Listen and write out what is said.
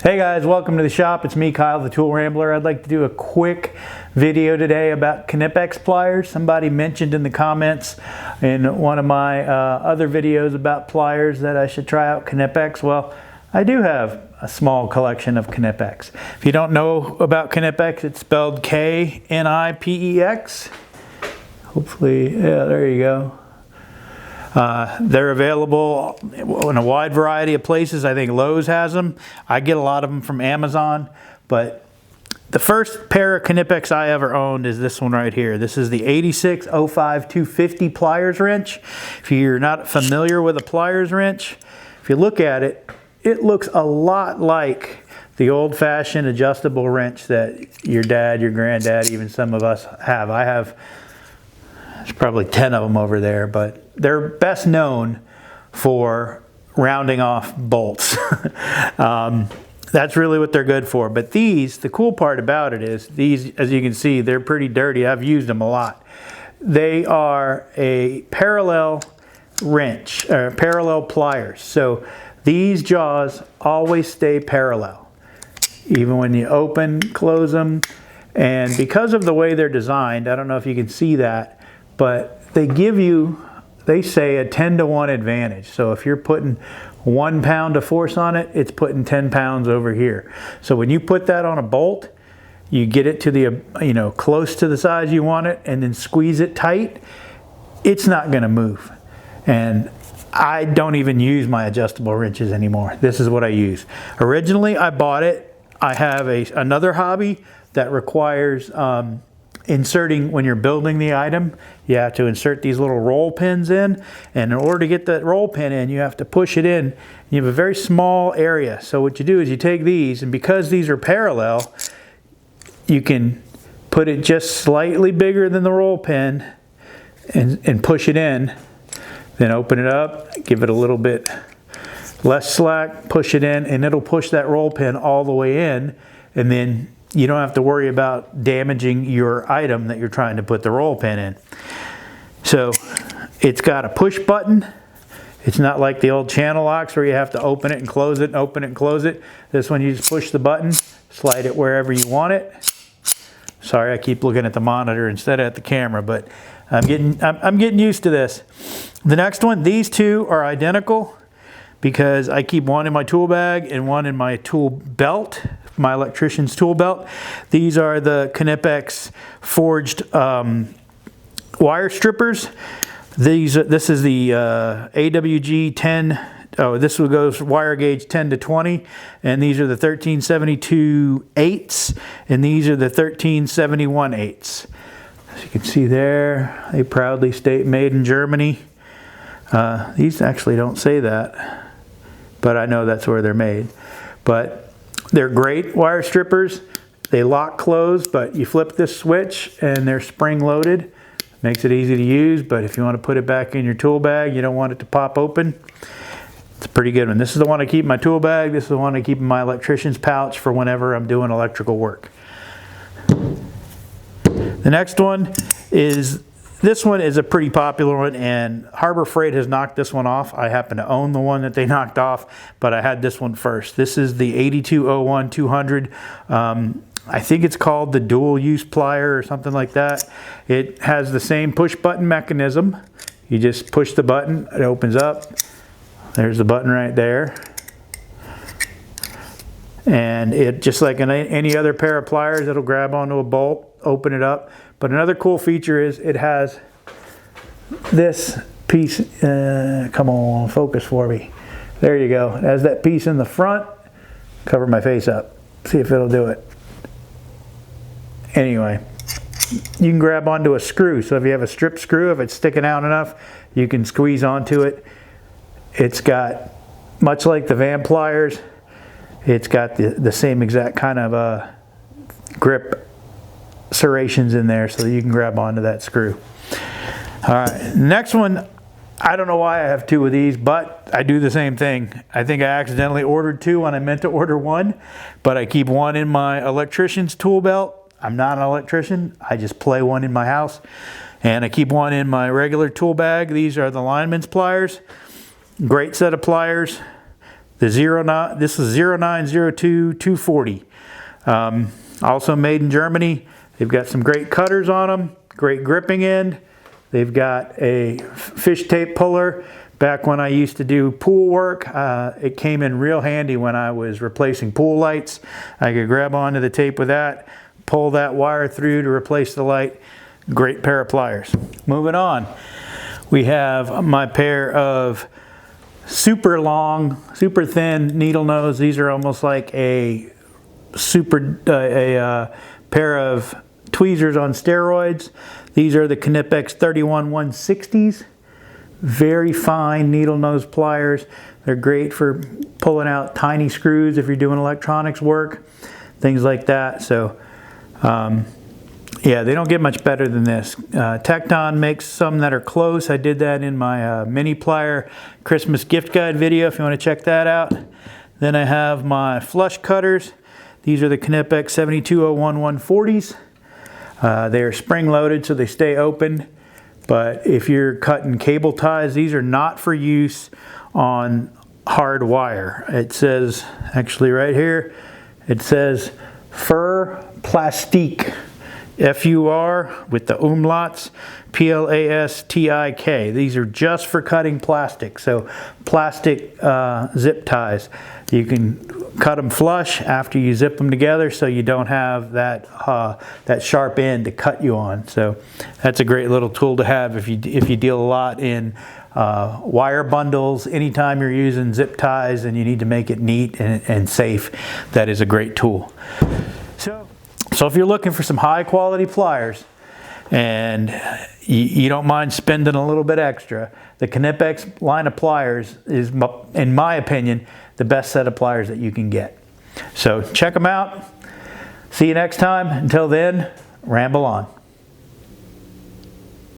Hey guys, welcome to the shop. It's me, Kyle, the Tool Rambler. I'd like to do a quick video today about Knipex pliers. Somebody mentioned in the comments in one of my other videos about pliers that I should try out Knipex. Well, I do have a small collection of Knipex. If you don't know about Knipex, it's spelled K-N-I-P-E-X. Hopefully, yeah, there you go. They're available in a wide variety of places. I think Lowe's has them. I get a lot of them from Amazon. But the first pair of Knipex I ever owned is this one right here. This is the 8605 250 pliers wrench. If you're not familiar with a pliers wrench, if you look at it, it looks a lot like the old-fashioned adjustable wrench that your dad, your granddad, even some of us have. I have, there's probably 10 of them over there, but they're best known for rounding off bolts. That's really what they're good for. But these, the cool part about it is, these, as you can see, they're pretty dirty. I've used them a lot. They are a parallel wrench, or parallel pliers. So these jaws always stay parallel, even when you open, close them. And because of the way they're designed, I don't know if you can see that, but they give you, they say, a 10-to-1 advantage. So if you're putting 1 pound of force on it, it's putting 10 pounds over here. So when you put that on a bolt, you get it to the, close to the size you want it, and then squeeze it tight, it's not gonna move. And I don't even use my adjustable wrenches anymore. This is what I use. Originally, I bought it. I have another hobby that requires inserting, when you're building the item, you have to insert these little roll pins in, and in order to get that roll pin in, you have to push it in. You have a very small area. So what you do is you take these, and because these are parallel, you can put it just slightly bigger than the roll pin and push it in, then open it up, give it a little bit less slack, push it in, and it'll push that roll pin all the way in, and then you don't have to worry about damaging your item that you're trying to put the roll pin in. So it's got a push button. It's not like the old channel locks where you have to open it and close it and open it and close it. This one, you just push the button, slide it wherever you want it. Sorry, I keep looking at the monitor instead of at the camera, but I'm getting used to this. The next one, these two are identical because I keep one in my tool bag and one in my tool belt, my electrician's tool belt. These are the Knipex forged wire strippers. This is the AWG 10. Oh, this one goes wire gauge 10 to 20, and these are the 1372 8s, and these are the 1371 8s. As you can see there, they proudly state made in Germany. These actually don't say that, but I know that's where they're made. But they're great wire strippers. They lock closed, but you flip this switch and they're spring loaded. Makes it easy to use, but if you want to put it back in your tool bag, you don't want it to pop open. It's a pretty good one. This is the one I keep in my tool bag. This is the one I keep in my electrician's pouch for whenever I'm doing electrical work. The next one is, this one is a pretty popular one, and Harbor Freight has knocked this one off. I happen to own the one that they knocked off, but I had this one first. This is the 8201 200. I think it's called the dual use plier or something like that. It has the same push button mechanism. You just push the button, it opens up. There's the button right there. And it, just like any other pair of pliers, it'll grab onto a bolt, open it up. But another cool feature is it has this piece, come on, focus for me. There you go. It has that piece in the front. Cover my face up. See if it'll do it. Anyway, you can grab onto a screw. So if you have a strip screw, if it's sticking out enough, you can squeeze onto it. It's got, much like the Van pliers, it's got the same exact kind of grip serrations in there so that you can grab onto that screw. All right, next one, I don't know why I have two of these, but I do the same thing. I think I accidentally ordered two when I meant to order one, but I keep one in my electrician's tool belt. I'm not an electrician, I just play one in my house. And I keep one in my regular tool bag. These are the Lineman's pliers. Great set of pliers. This is 0902-240. Also made in Germany. They've got some great cutters on them, great gripping end. They've got a fish tape puller. Back when I used to do pool work, it came in real handy when I was replacing pool lights. I could grab onto the tape with that, pull that wire through to replace the light. Great pair of pliers. Moving on, we have my pair of super long, super thin needle nose. These are almost like a pair of tweezers on steroids. These are the Knipex 31160s. Very fine needle nose pliers. They're great for pulling out tiny screws if you're doing electronics work, things like that. So yeah, they don't get much better than this. Tekton makes some that are close. I did that in my mini plier Christmas gift guide video if you want to check that out. Then I have my flush cutters. These are the Knipex 7201-140s. They are spring loaded so they stay open. But if you're cutting cable ties, these are not for use on hard wire. It says, actually right here, it says Fur Plastique. F-U-R with the umlauts, P-L-A-S-T-I-K. These are just for cutting plastic. So plastic zip ties. You can cut them flush after you zip them together so you don't have that that sharp end to cut you on. So that's a great little tool to have if you deal a lot in wire bundles. Anytime you're using zip ties and you need to make it neat and safe, that is a great tool. So if you're looking for some high quality pliers and you don't mind spending a little bit extra, the Knipex line of pliers is, in my opinion, the best set of pliers that you can get. So check them out. See you next time. Until then, ramble on.